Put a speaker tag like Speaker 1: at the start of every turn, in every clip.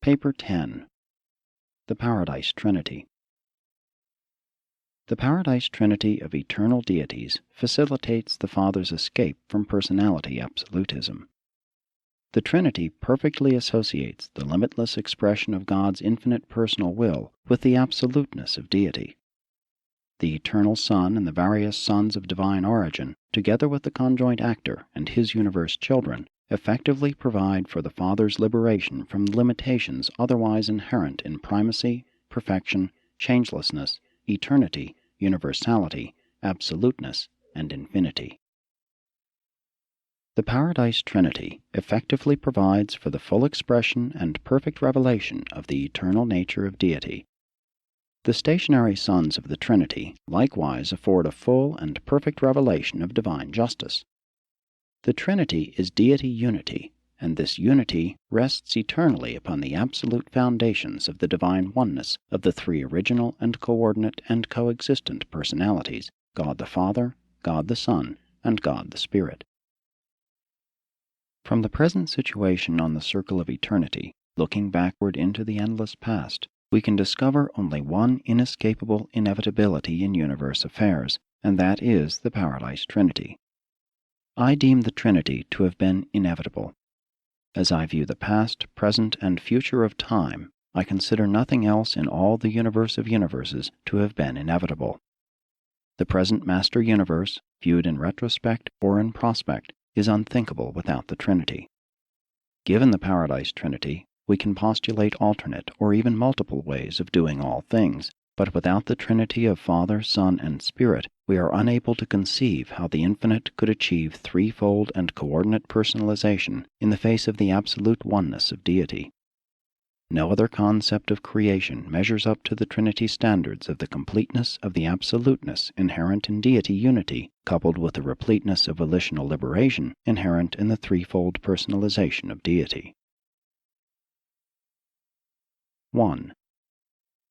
Speaker 1: Paper 10. The Paradise Trinity. The Paradise Trinity of eternal deities facilitates the Father's escape from personality absolutism. The Trinity perfectly associates the limitless expression of God's infinite personal will with the absoluteness of deity. The eternal Son and the various sons of divine origin, together with the conjoint actor and his universe children, effectively provide for the Father's liberation from the limitations otherwise inherent in primacy, perfection, changelessness, eternity, universality, absoluteness, and infinity. The Paradise Trinity effectively provides for the full expression and perfect revelation of the eternal nature of deity. The stationary sons of the Trinity likewise afford a full and perfect revelation of divine justice. The Trinity is deity unity, and this unity rests eternally upon the absolute foundations of the divine oneness of the three original and coordinate and coexistent personalities, God the Father, God the Son, and God the Spirit. From the present situation on the circle of eternity, looking backward into the endless past, we can discover only one inescapable inevitability in universe affairs, and that is the Paradise Trinity. I deem the Trinity to have been inevitable. As I view the past, present, and future of time, I consider nothing else in all the universe of universes to have been inevitable. The present master universe, viewed in retrospect or in prospect, is unthinkable without the Trinity. Given the Paradise Trinity, we can postulate alternate or even multiple ways of doing all things, but without the Trinity of Father, Son, and Spirit, we are unable to conceive how the infinite could achieve threefold and coordinate personalization in the face of the absolute oneness of deity. No other concept of creation measures up to the Trinity standards of the completeness of the absoluteness inherent in deity unity, coupled with the repleteness of volitional liberation inherent in the threefold personalization of deity. 1.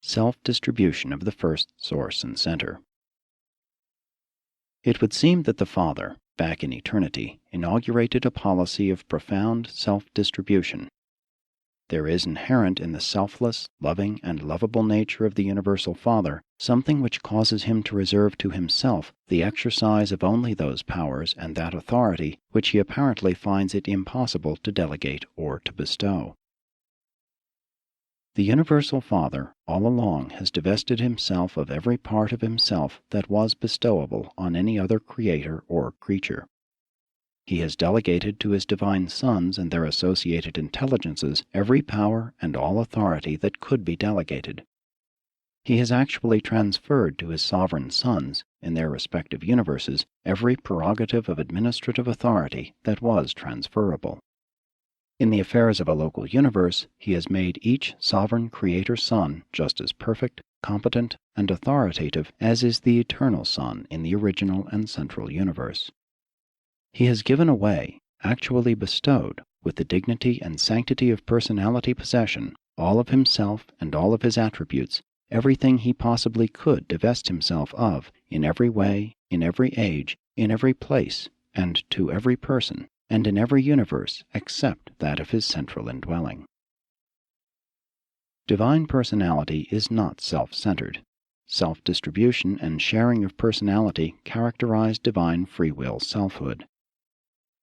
Speaker 1: Self-distribution of the first source and center. It would seem that the Father, back in eternity, inaugurated a policy of profound self-distribution. There is inherent in the selfless, loving, and lovable nature of the Universal Father something which causes him to reserve to himself the exercise of only those powers and that authority which he apparently finds it impossible to delegate or to bestow. The Universal Father all along has divested himself of every part of himself that was bestowable on any other creator or creature. He has delegated to his divine sons and their associated intelligences every power and all authority that could be delegated. He has actually transferred to his sovereign sons, in their respective universes, every prerogative of administrative authority that was transferable. In the affairs of a local universe, he has made each sovereign creator son just as perfect, competent, and authoritative as is the eternal Son in the original and central universe. He has given away, actually bestowed, with the dignity and sanctity of personality possession, all of himself and all of his attributes, everything he possibly could divest himself of, in every way, in every age, in every place, and to every person, and in every universe except that of his central indwelling. Divine personality is not self-centered. Self-distribution and sharing of personality characterize divine free will selfhood.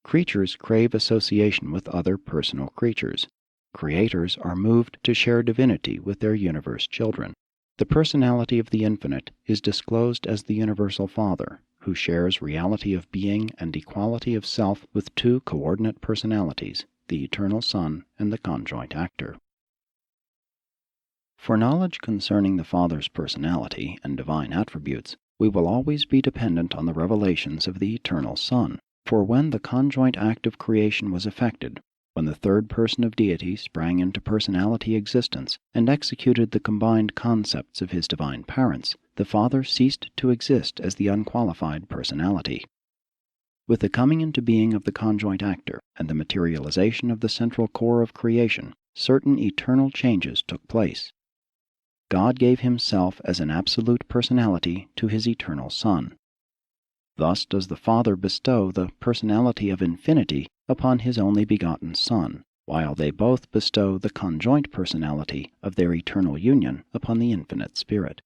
Speaker 1: Creatures crave association with other personal creatures. Creators are moved to share divinity with their universe children. The personality of the infinite is disclosed as the Universal Father, who shares reality of being and equality of self with two coordinate personalities, the Eternal Son and the conjoint actor. For knowledge concerning the Father's personality and divine attributes, we will always be dependent on the revelations of the Eternal Son, for when the conjoint act of creation was effected, when the third person of deity sprang into personality existence and executed the combined concepts of his divine parents, the Father ceased to exist as the unqualified personality. With the coming into being of the conjoint actor and the materialization of the central core of creation, certain eternal changes took place. God gave himself as an absolute personality to his eternal Son. Thus does the Father bestow the personality of infinity upon his only begotten Son, while they both bestow the conjoint personality of their eternal union upon the infinite Spirit.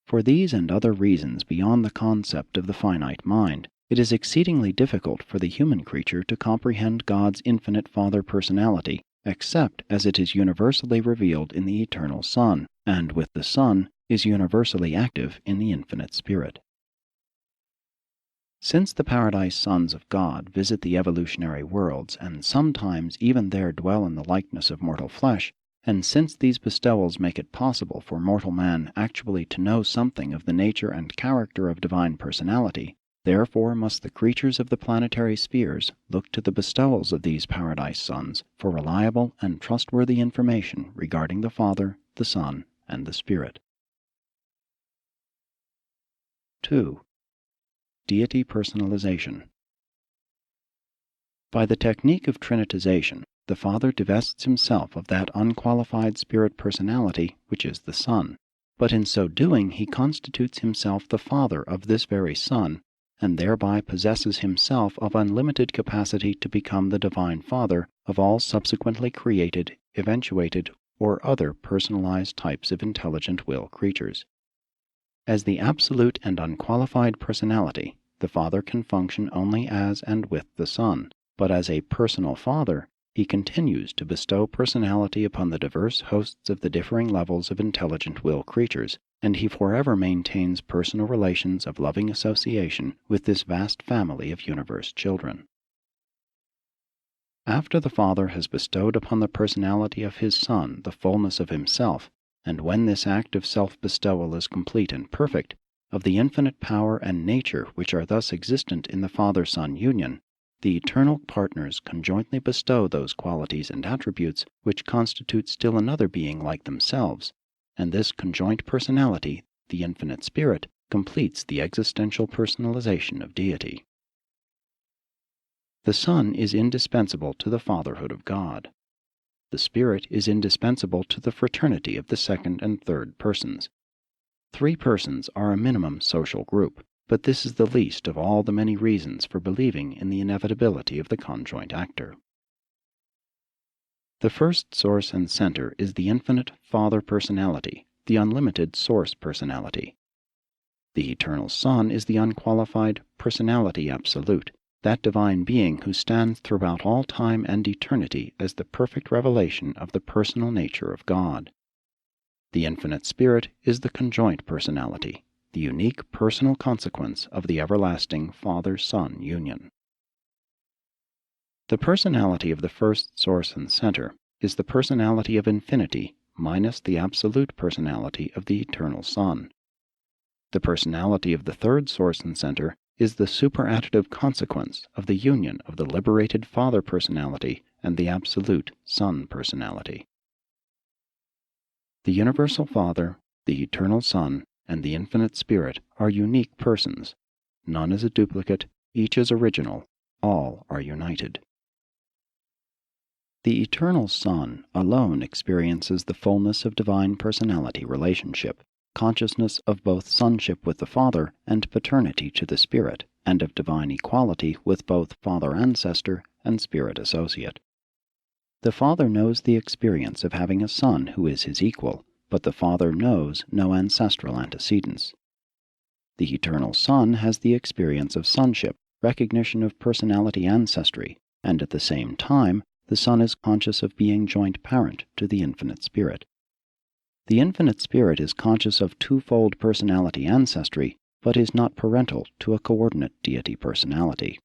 Speaker 1: For these and other reasons beyond the concept of the finite mind, it is exceedingly difficult for the human creature to comprehend God's infinite Father personality, except as it is universally revealed in the eternal Son, and with the Son is universally active in the infinite Spirit. Since the paradise sons of God visit the evolutionary worlds, and sometimes even there dwell in the likeness of mortal flesh, and since these bestowals make it possible for mortal man actually to know something of the nature and character of divine personality, therefore must the creatures of the planetary spheres look to the bestowals of these paradise sons for reliable and trustworthy information regarding the Father, the Son, and the Spirit. 2. Deity personalization. By the technique of trinitization, the Father divests himself of that unqualified spirit personality which is the Son, but in so doing he constitutes himself the Father of this very Son, and thereby possesses himself of unlimited capacity to become the Divine Father of all subsequently created, eventuated, or other personalized types of intelligent will creatures. As the absolute and unqualified personality, the Father can function only as and with the Son, but as a personal Father, he continues to bestow personality upon the diverse hosts of the differing levels of intelligent will creatures, and he forever maintains personal relations of loving association with this vast family of universe children. After the Father has bestowed upon the personality of his Son the fullness of himself, and when this act of self-bestowal is complete and perfect, of the infinite power and nature which are thus existent in the Father-Son union, the eternal partners conjointly bestow those qualities and attributes which constitute still another being like themselves, and this conjoint personality, the infinite Spirit, completes the existential personalization of Deity. The Son is indispensable to the fatherhood of God. The Spirit is indispensable to the fraternity of the second and third persons. 3 persons are a minimum social group, but this is the least of all the many reasons for believing in the inevitability of the conjoint actor. The first source and center is the infinite Father personality, the unlimited source personality. The eternal Son is the unqualified personality absolute, that divine being who stands throughout all time and eternity as the perfect revelation of the personal nature of God. The infinite Spirit is the conjoint personality, the unique personal consequence of the everlasting Father-Son union. The personality of the first source and center is the personality of infinity minus the absolute personality of the eternal Son. The personality of the third source and center is the superadditive consequence of the union of the liberated Father personality and the absolute Son personality. The universal Father, the eternal Son, and the infinite Spirit are unique persons. None is a duplicate, each is original, all are united. The eternal Son alone experiences the fullness of divine personality relationship, consciousness of both sonship with the Father and paternity to the Spirit, and of divine equality with both Father Ancestor and Spirit Associate. The Father knows the experience of having a Son who is his equal, but the Father knows no ancestral antecedents. The eternal Son has the experience of sonship, recognition of personality ancestry, and at the same time, the Son is conscious of being joint parent to the infinite Spirit. The infinite Spirit is conscious of twofold personality ancestry, but is not parental to a coordinate deity personality.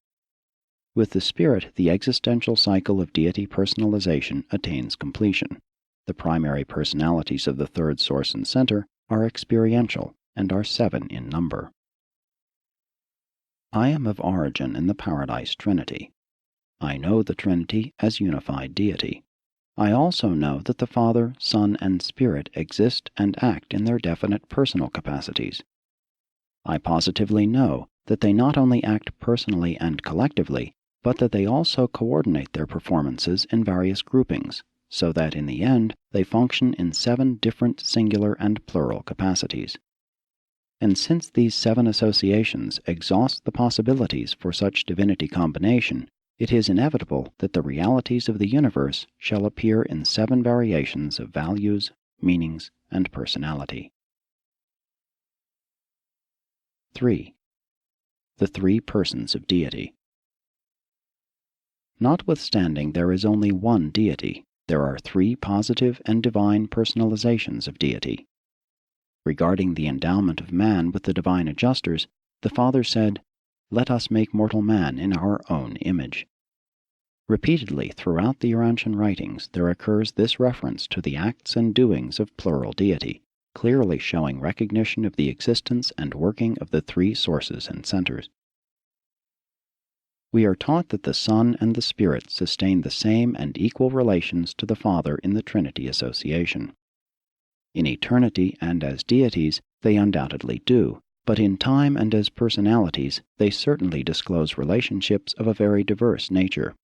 Speaker 1: With the Spirit, the existential cycle of deity personalization attains completion. The primary personalities of the third source and center are experiential and are 7 in number. I am of origin in the Paradise Trinity. I know the Trinity as unified deity. I also know that the Father, Son, and Spirit exist and act in their definite personal capacities. I positively know that they not only act personally and collectively, but that they also coordinate their performances in various groupings, so that in the end they function in 7 different singular and plural capacities. And since these 7 associations exhaust the possibilities for such divinity combination, it is inevitable that the realities of the universe shall appear in 7 variations of values, meanings, and personality. 3. The 3 persons of Deity. Notwithstanding there is only one Deity, there are 3 positive and divine personalizations of Deity. Regarding the endowment of man with the divine adjusters, the Father said, "Let us make mortal man in our own image." Repeatedly throughout the Urantian writings there occurs this reference to the acts and doings of plural Deity, clearly showing recognition of the existence and working of the 3 sources and centers. We are taught that the Son and the Spirit sustain the same and equal relations to the Father in the Trinity association. In eternity and as deities, they undoubtedly do, but in time and as personalities, they certainly disclose relationships of a very diverse nature.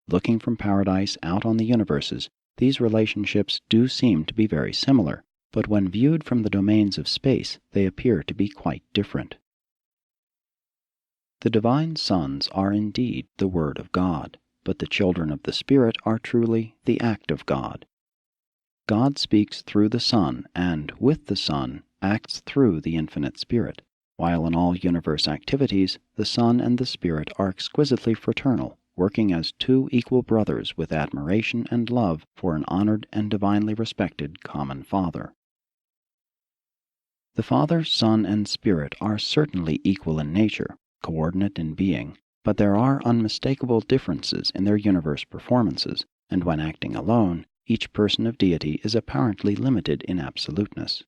Speaker 1: Looking from paradise out on the universes, these relationships do seem to be very similar, but when viewed from the domains of space, they appear to be quite different. The divine sons are indeed the Word of God, but the children of the Spirit are truly the act of God. God speaks through the Son, and, with the Son, acts through the infinite Spirit, while in all universe activities, the Son and the Spirit are exquisitely fraternal, working as 2 equal brothers with admiration and love for an honored and divinely respected common Father. The Father, Son, and Spirit are certainly equal in nature, coordinate in being, but there are unmistakable differences in their universe performances, and when acting alone, each person of Deity is apparently limited in absoluteness.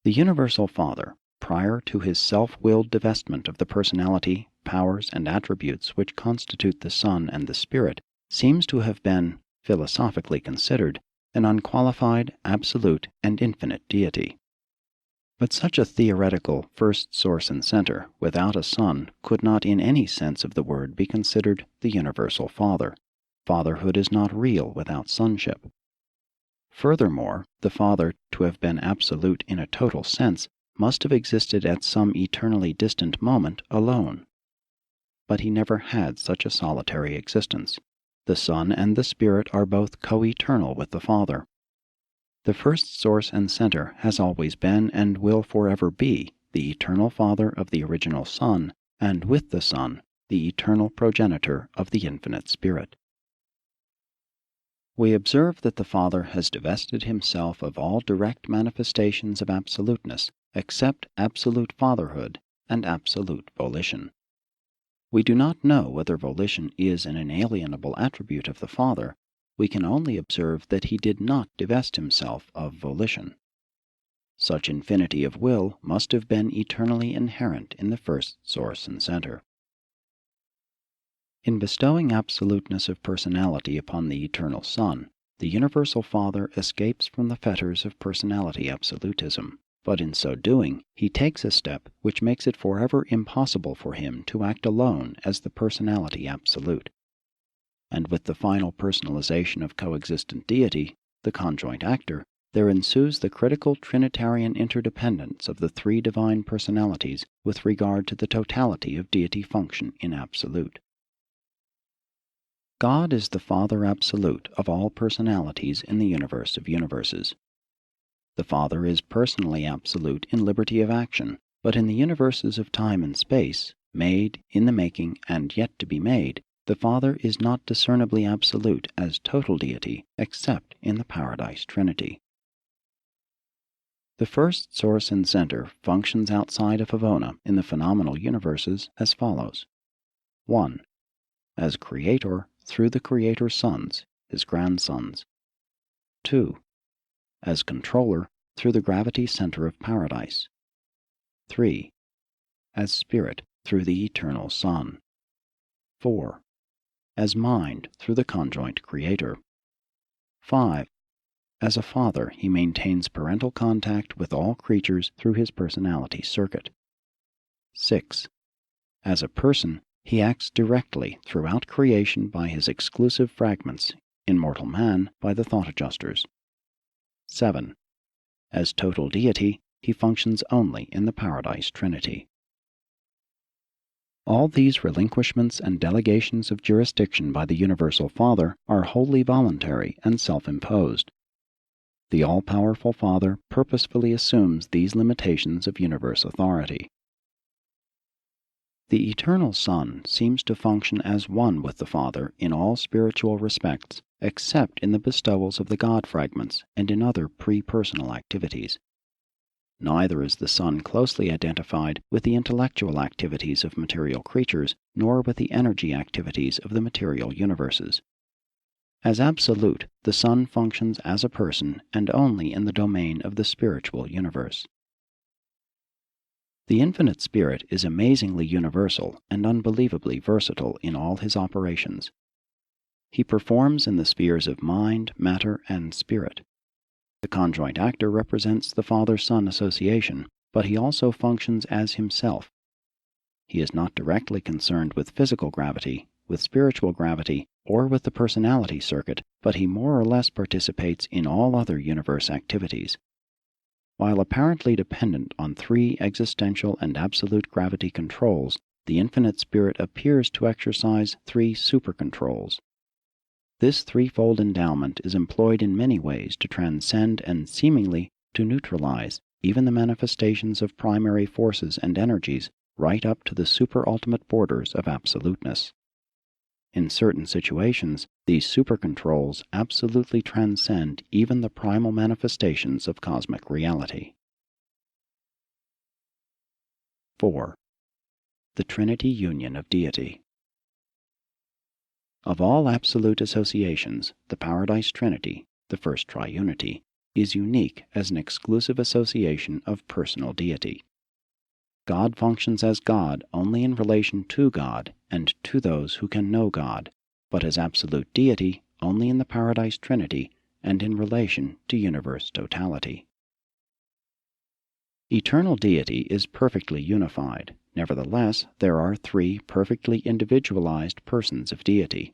Speaker 1: The Universal Father, prior to his self-willed divestment of the personality, powers, and attributes which constitute the Son and the Spirit, seems to have been, philosophically considered, an unqualified, absolute, and infinite Deity. But such a theoretical first source and center, without a Son, could not in any sense of the word be considered the Universal Father. Fatherhood is not real without sonship. Furthermore, the Father, to have been absolute in a total sense, must have existed at some eternally distant moment alone. But he never had such a solitary existence. The Son and the Spirit are both co-eternal with the Father. The first source and center has always been and will forever be the eternal Father of the original Son, and with the Son, the eternal progenitor of the infinite Spirit. We observe that the Father has divested himself of all direct manifestations of absoluteness, except absolute fatherhood and absolute volition. We do not know whether volition is an inalienable attribute of the Father. We can only observe that he did not divest himself of volition. Such infinity of will must have been eternally inherent in the first source and center. In bestowing absoluteness of personality upon the eternal Son, the Universal Father escapes from the fetters of personality absolutism, but in so doing, he takes a step which makes it forever impossible for him to act alone as the personality absolute. And with the final personalization of coexistent Deity, the conjoint actor, there ensues the critical Trinitarian interdependence of the 3 divine personalities with regard to the totality of Deity function in absolute. God is the Father absolute of all personalities in the universe of universes. The Father is personally absolute in liberty of action, but in the universes of time and space, made, in the making, and yet to be made, the Father is not discernibly absolute as total Deity except in the Paradise Trinity. The first source and center functions outside of Havona in the phenomenal universes as follows. 1. As Creator through the Creator's sons, his grandsons. 2. As Controller through the gravity center of Paradise. 3. As Spirit through the Eternal Son. 4. As Mind through the conjoint Creator. 5. As a Father, he maintains parental contact with all creatures through his personality circuit. 6. As a person, he acts directly throughout creation by his exclusive fragments, in mortal man by the thought adjusters. 7. As total Deity, he functions only in the Paradise Trinity. All these relinquishments and delegations of jurisdiction by the Universal Father are wholly voluntary and self-imposed. The all-powerful Father purposefully assumes these limitations of universe authority. The Eternal Son seems to function as one with the Father in all spiritual respects, except in the bestowals of the God fragments and in other pre-personal activities. Neither is the Son closely identified with the intellectual activities of material creatures, nor with the energy activities of the material universes. As absolute, the Son functions as a person and only in the domain of the spiritual universe. The Infinite Spirit is amazingly universal and unbelievably versatile in all his operations. He performs in the spheres of mind, matter, and spirit. The conjoint actor represents the Father-Son association, but he also functions as himself. He is not directly concerned with physical gravity, with spiritual gravity, or with the personality circuit, but he more or less participates in all other universe activities. While apparently dependent on three existential and absolute gravity controls, the Infinite Spirit appears to exercise three super-controls. This threefold endowment is employed in many ways to transcend and seemingly to neutralize even the manifestations of primary forces and energies right up to the super-ultimate borders of absoluteness. In certain situations, these super-controls absolutely transcend even the primal manifestations of cosmic reality. 4. The Trinity Union of Deity. Of all absolute associations, the Paradise Trinity, the first triunity, is unique as an exclusive association of personal deity. God functions as God only in relation to God and to those who can know God, but as absolute deity only in the Paradise Trinity and in relation to universe totality. Eternal deity is perfectly unified. Nevertheless, there are three perfectly individualized persons of deity.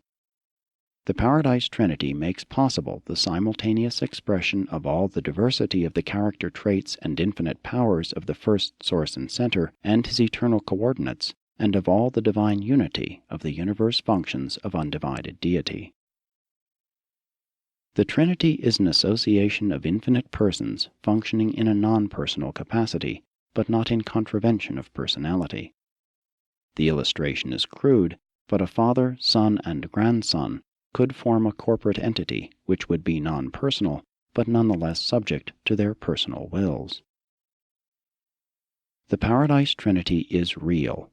Speaker 1: The Paradise Trinity makes possible the simultaneous expression of all the diversity of the character traits and infinite powers of the first source and center and his eternal coordinates, and of all the divine unity of the universe functions of undivided deity. The Trinity is an association of infinite persons functioning in a non-personal capacity, but not in contravention of personality. The illustration is crude, but a father, son, and grandson could form a corporate entity which would be non-personal, but nonetheless subject to their personal wills. The Paradise Trinity is real.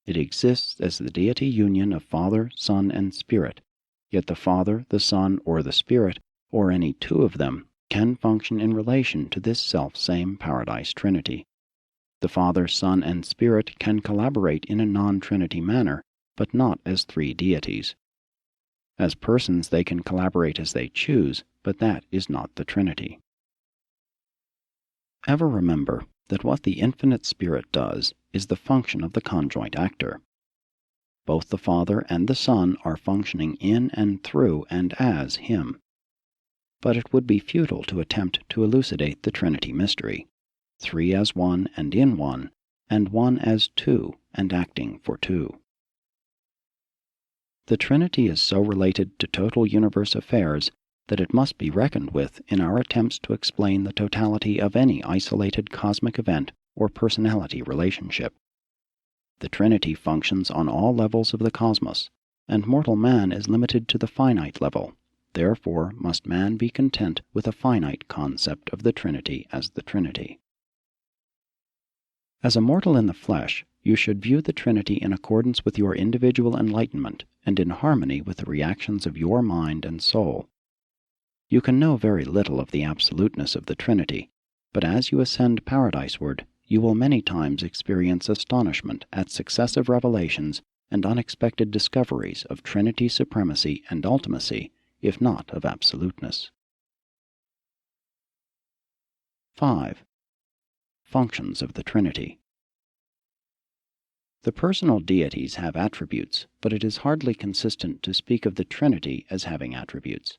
Speaker 1: It exists as the deity union of Father, Son, and Spirit, yet the Father, the Son, or the Spirit, or any two of them, can function in relation to this self-same Paradise Trinity. The Father, Son, and Spirit can collaborate in a non-Trinity manner, but not as three deities. As persons they can collaborate as they choose, but that is not the Trinity. Ever remember that what the Infinite Spirit does is the function of the conjoint actor. Both the Father and the Son are functioning in and through and as Him. But it would be futile to attempt to elucidate the Trinity mystery, three as one and in one, and one as two and acting for two. The Trinity is so related to total universe affairs that it must be reckoned with in our attempts to explain the totality of any isolated cosmic event or personality relationship. The Trinity functions on all levels of the cosmos, and mortal man is limited to the finite level. Therefore must man be content with a finite concept of the Trinity as the Trinity. As a mortal in the flesh, you should view the Trinity in accordance with your individual enlightenment and in harmony with the reactions of your mind and soul. You can know very little of the absoluteness of the Trinity, but as you ascend paradiseward, you will many times experience astonishment at successive revelations and unexpected discoveries of Trinity supremacy and ultimacy, if not of absoluteness. 5. Functions of the Trinity. The personal deities have attributes, but it is hardly consistent to speak of the Trinity as having attributes.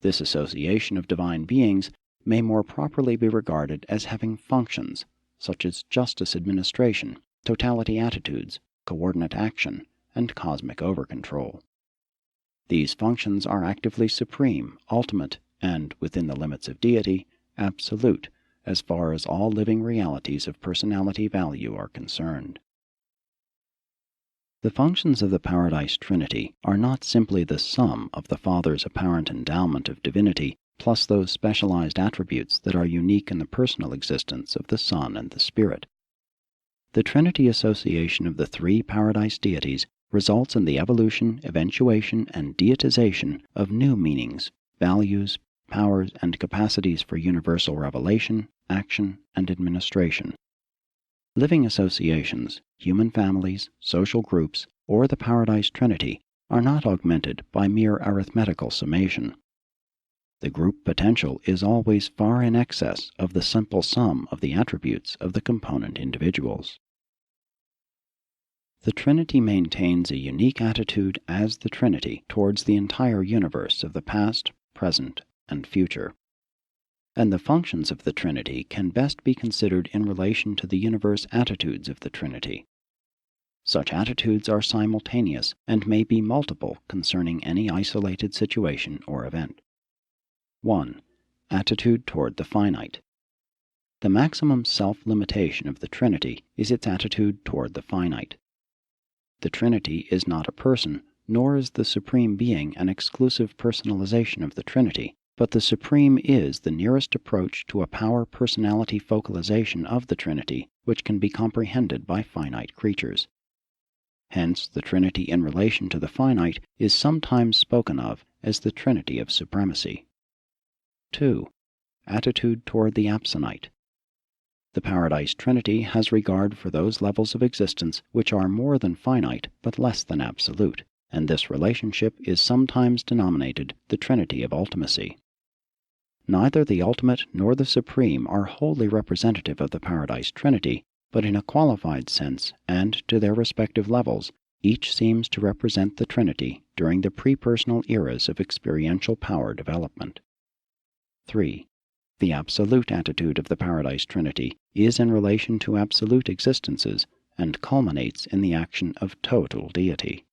Speaker 1: This association of divine beings may more properly be regarded as having functions, such as justice administration, totality attitudes, coordinate action, and cosmic over-control. These functions are actively supreme, ultimate, and, within the limits of deity, absolute, as far as all living realities of personality value are concerned. The functions of the Paradise Trinity are not simply the sum of the Father's apparent endowment of divinity plus those specialized attributes that are unique in the personal existence of the Son and the Spirit. The Trinity association of the three Paradise deities results in the evolution, eventuation, and deitization of new meanings, values, powers, and capacities for universal revelation, action, and administration. Living associations, human families, social groups, or the Paradise Trinity are not augmented by mere arithmetical summation. The group potential is always far in excess of the simple sum of the attributes of the component individuals. The Trinity maintains a unique attitude as the Trinity towards the entire universe of the past, present, and future. And the functions of the Trinity can best be considered in relation to the universe attitudes of the Trinity. Such attitudes are simultaneous and may be multiple concerning any isolated situation or event. 1. Attitude toward the finite. The maximum self-limitation of the Trinity is its attitude toward the finite. The Trinity is not a person, nor is the Supreme Being an exclusive personalization of the Trinity, but the Supreme is the nearest approach to a power-personality focalization of the Trinity which can be comprehended by finite creatures. Hence, the Trinity in relation to the finite is sometimes spoken of as the Trinity of Supremacy. 2. Attitude toward the absonite. The Paradise Trinity has regard for those levels of existence which are more than finite but less than absolute, and this relationship is sometimes denominated the Trinity of Ultimacy. Neither the ultimate nor the supreme are wholly representative of the Paradise Trinity, but in a qualified sense and to their respective levels, each seems to represent the Trinity during the pre-personal eras of experiential power development. 3. The absolute attitude of the Paradise Trinity is in relation to absolute existences and culminates in the action of total deity.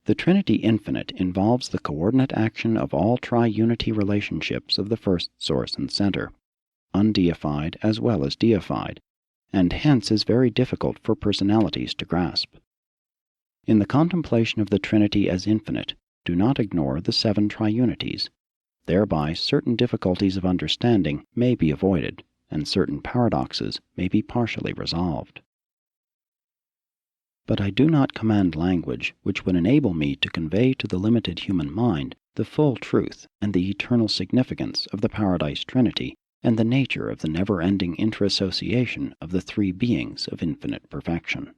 Speaker 1: The Trinity Infinite involves the coordinate action of all tri-unity relationships of the first source and center, undeified as well as deified, and hence is very difficult for personalities to grasp. In the contemplation of the Trinity as infinite, do not ignore the 7 triunities. Thereby certain difficulties of understanding may be avoided, and certain paradoxes may be partially resolved. But I do not command language which would enable me to convey to the limited human mind the full truth and the eternal significance of the Paradise Trinity and the nature of the never-ending interassociation of the three beings of infinite perfection.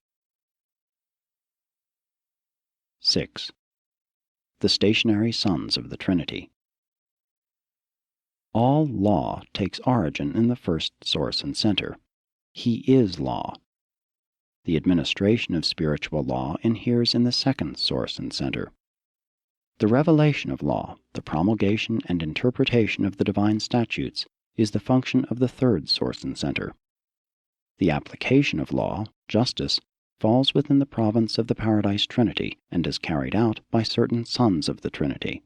Speaker 1: 6. The stationary sons of the Trinity. All law takes origin in the first source and center. He is law. The administration of spiritual law inheres in the second source and center. The revelation of law, the promulgation and interpretation of the divine statutes, is the function of the third source and center. The application of law, justice, falls within the province of the Paradise Trinity and is carried out by certain sons of the Trinity.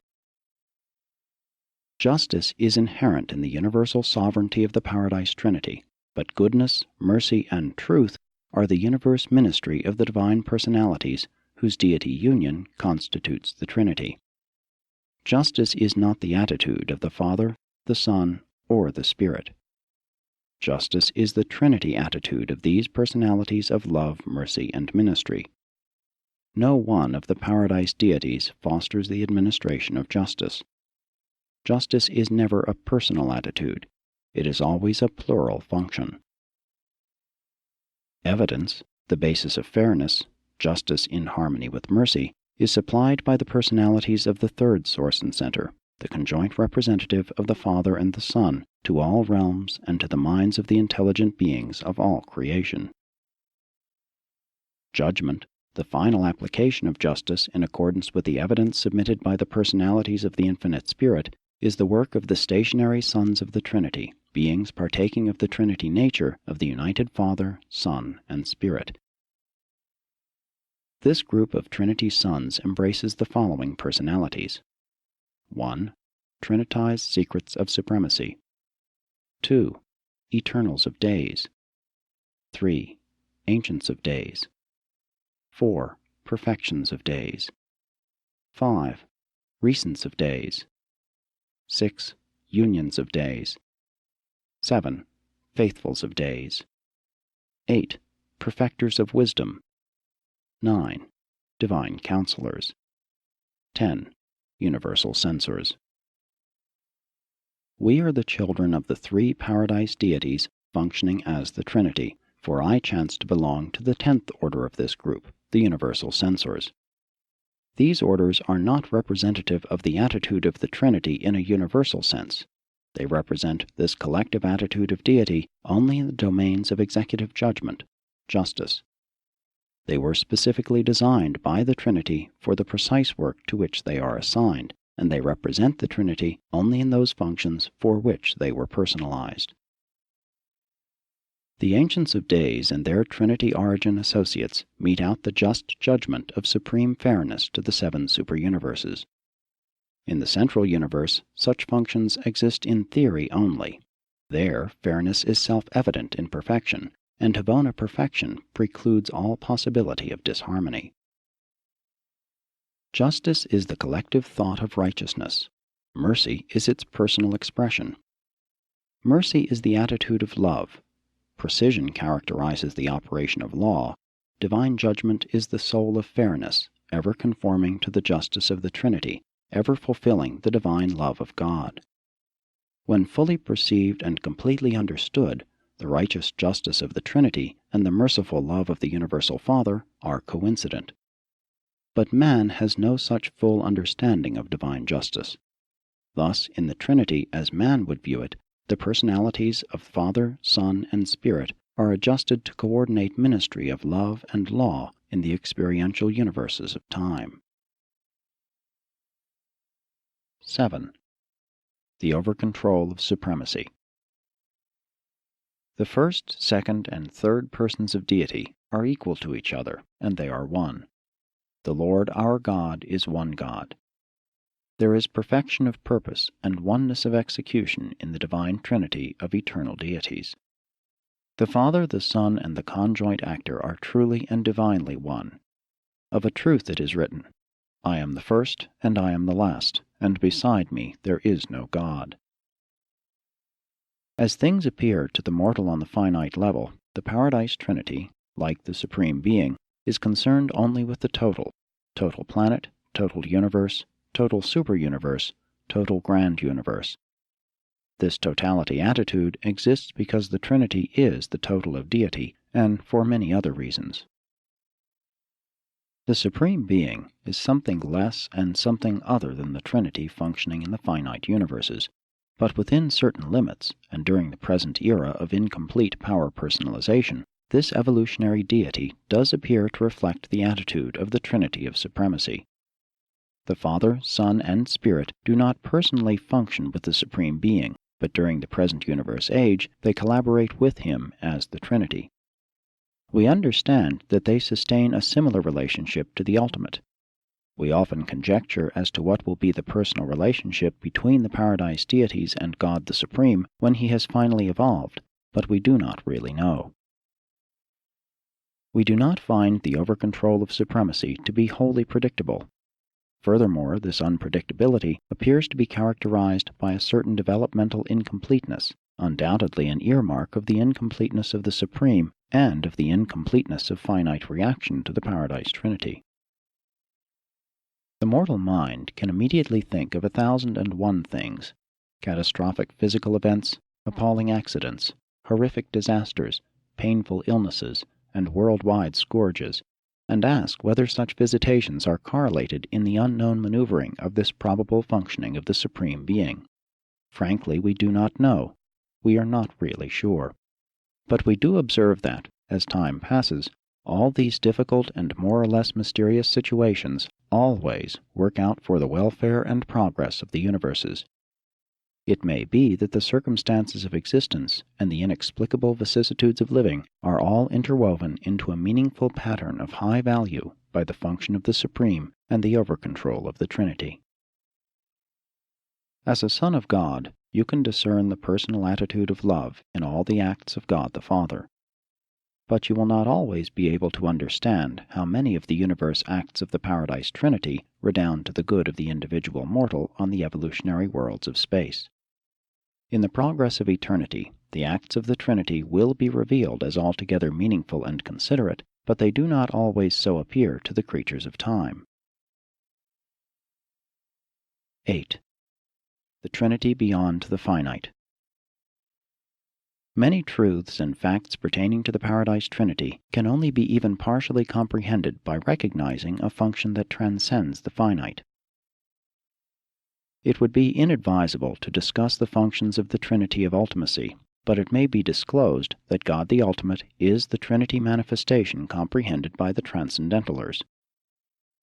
Speaker 1: Justice is inherent in the universal sovereignty of the Paradise Trinity, but goodness, mercy, and truth are the universe ministry of the divine personalities whose deity union constitutes the Trinity. Justice is not the attitude of the Father, the Son, or the Spirit. Justice is the Trinity attitude of these personalities of love, mercy, and ministry. No one of the Paradise deities fosters the administration of justice. Justice is never a personal attitude. It is always a plural function. Evidence, the basis of fairness, justice in harmony with mercy, is supplied by the personalities of the third source and center, the conjoint representative of the Father and the Son to all realms and to the minds of the intelligent beings of all creation. Judgment, the final application of justice in accordance with the evidence submitted by the personalities of the Infinite Spirit, is the work of the stationary sons of the Trinity, beings partaking of the Trinity nature of the united Father, Son, and Spirit. This group of Trinity sons embraces the following personalities. 1. Trinitized Secrets of Supremacy. 2. Eternals of Days. 3. Ancients of Days. 4. Perfections of Days. 5. Recents of Days. 6. Unions of Days. 7. Faithfuls of Days. 8. Perfecters of Wisdom. 9. Divine Counselors. 10. Universal Censors. We are the children of the three paradise deities functioning as the Trinity, for I chance to belong to the 10th order of this group, the Universal Censors. These orders are not representative of the attitude of the Trinity in a universal sense. They represent this collective attitude of deity only in the domains of executive judgment, justice. They were specifically designed by the Trinity for the precise work to which they are assigned, and they represent the Trinity only in those functions for which they were personalized. The Ancients of Days and their Trinity origin associates mete out the just judgment of supreme fairness to the 7 superuniverses. In the central universe, such functions exist in theory only. There, fairness is self-evident in perfection, and Havona perfection precludes all possibility of disharmony. Justice is the collective thought of righteousness. Mercy is its personal expression. Mercy is the attitude of love. Precision characterizes the operation of law. Divine judgment is the soul of fairness, ever conforming to the justice of the Trinity, ever fulfilling the divine love of God. When fully perceived and completely understood, the righteous justice of the Trinity and the merciful love of the Universal Father are coincident. But man has no such full understanding of divine justice. Thus, in the Trinity as man would view it, the personalities of Father, Son, and Spirit are adjusted to coordinate ministry of love and law in the experiential universes of time. 7. The over-control of supremacy. The first, second, and third persons of deity are equal to each other, and they are one. The Lord our God is one God. There is perfection of purpose and oneness of execution in the divine Trinity of eternal deities. The Father, the Son, and the conjoint actor are truly and divinely one. Of a truth it is written, I am the first, and I am the last, and beside me there is no God. As things appear to the mortal on the finite level, the Paradise Trinity, like the Supreme Being, is concerned only with the total planet, total universe, total superuniverse, total grand universe. This totality attitude exists because the Trinity is the total of deity, and for many other reasons. The Supreme Being is something less and something other than the Trinity functioning in the finite universes, but within certain limits, and during the present era of incomplete power personalization, this evolutionary deity does appear to reflect the attitude of the Trinity of Supremacy. The Father, Son, and Spirit do not personally function with the Supreme Being, but during the present universe age they collaborate with him as the Trinity. We understand that they sustain a similar relationship to the ultimate. We often conjecture as to what will be the personal relationship between the Paradise deities and God the Supreme when he has finally evolved, but we do not really know. We do not find the over-control of supremacy to be wholly predictable. Furthermore, this unpredictability appears to be characterized by a certain developmental incompleteness, undoubtedly an earmark of the incompleteness of the Supreme and of the incompleteness of finite reaction to the Paradise Trinity. The mortal mind can immediately think of 1,001 things: catastrophic physical events, appalling accidents, horrific disasters, painful illnesses, and worldwide scourges, and ask whether such visitations are correlated in the unknown maneuvering of this probable functioning of the Supreme Being. Frankly, we do not know. We are not really sure. But we do observe that, as time passes, all these difficult and more or less mysterious situations always work out for the welfare and progress of the universes. It may be that the circumstances of existence and the inexplicable vicissitudes of living are all interwoven into a meaningful pattern of high value by the function of the Supreme and the over-control of the Trinity. As a son of God, you can discern the personal attitude of love in all the acts of God the Father. But you will not always be able to understand how many of the universe acts of the Paradise Trinity redound to the good of the individual mortal on the evolutionary worlds of space. In the progress of eternity, the acts of the Trinity will be revealed as altogether meaningful and considerate, but they do not always so appear to the creatures of time. 8. The Trinity beyond the finite. Many truths and facts pertaining to the Paradise Trinity can only be even partially comprehended by recognizing a function that transcends the finite. It would be inadvisable to discuss the functions of the Trinity of ultimacy, but it may be disclosed that God the Ultimate is the Trinity manifestation comprehended by the Transcendentalers.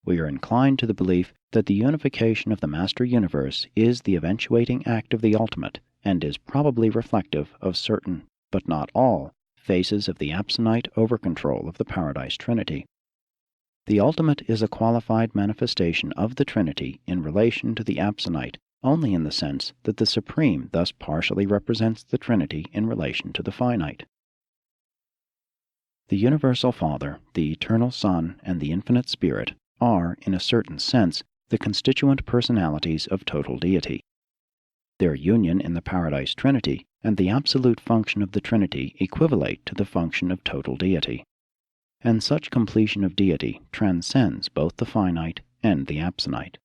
Speaker 1: We are inclined to the belief that the unification of the Master Universe is the eventuating act of the Ultimate, and is probably reflective of certain, but not all, phases of the absonite over-control of the Paradise Trinity. The Ultimate is a qualified manifestation of the Trinity in relation to the absonite only in the sense that the Supreme thus partially represents the Trinity in relation to the finite. The Universal Father, the Eternal Son, and the Infinite Spirit are, in a certain sense, the constituent personalities of total deity. Their union in the Paradise Trinity and the absolute function of the Trinity equivalate to the function of total deity, and such completion of deity transcends both the finite and the absonite.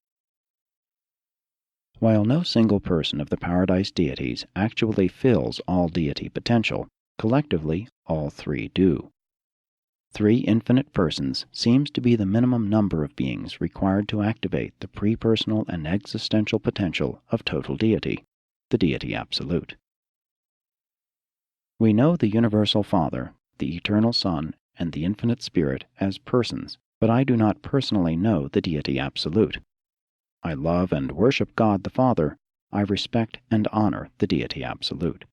Speaker 1: While no single person of the Paradise deities actually fills all deity potential, collectively all three do. 3 infinite persons seems to be the minimum number of beings required to activate the pre-personal and existential potential of total deity, the deity absolute. We know the Universal Father, the Eternal Son, and the Infinite Spirit as persons, but I do not personally know the deity absolute. I love and worship God the Father. I respect and honor the deity absolute.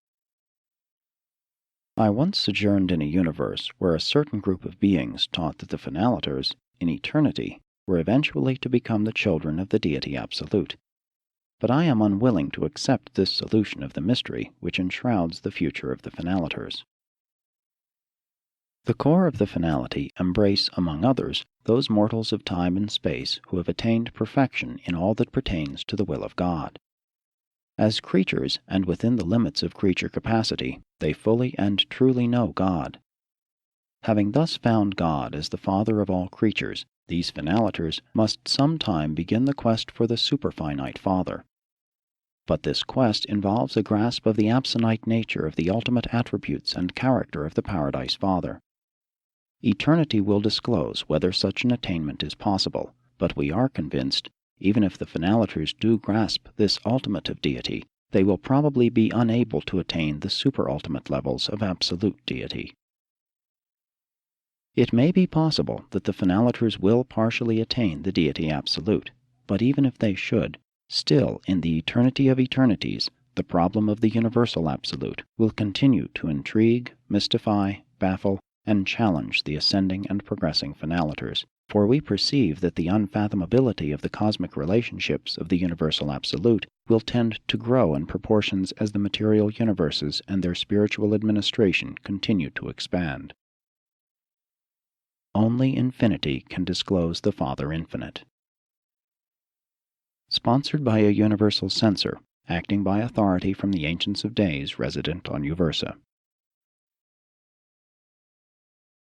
Speaker 1: I once sojourned in a universe where a certain group of beings taught that the finalators, in eternity, were eventually to become the children of the deity absolute. But I am unwilling to accept this solution of the mystery which enshrouds the future of the finalators. The core of the finality embrace, among others, those mortals of time and space who have attained perfection in all that pertains to the will of God. As creatures, and within the limits of creature capacity, they fully and truly know God. Having thus found God as the Father of all creatures, these finalators must sometime begin the quest for the superfinite Father. But this quest involves a grasp of the absonite nature of the ultimate attributes and character of the Paradise Father. Eternity will disclose whether such an attainment is possible, but we are convinced, even if the finalators do grasp this ultimate of deity, they will probably be unable to attain the super-ultimate levels of absolute deity. It may be possible that the finalators will partially attain the deity absolute, but even if they should, still in the eternity of eternities, the problem of the universal absolute will continue to intrigue, mystify, baffle, and challenge the ascending and progressing finalators, for we perceive that the unfathomability of the cosmic relationships of the universal absolute will tend to grow in proportions as the material universes and their spiritual administration continue to expand. Only infinity can disclose the Father Infinite. Sponsored by a universal censor, acting by authority from the Ancients of Days resident on Uversa.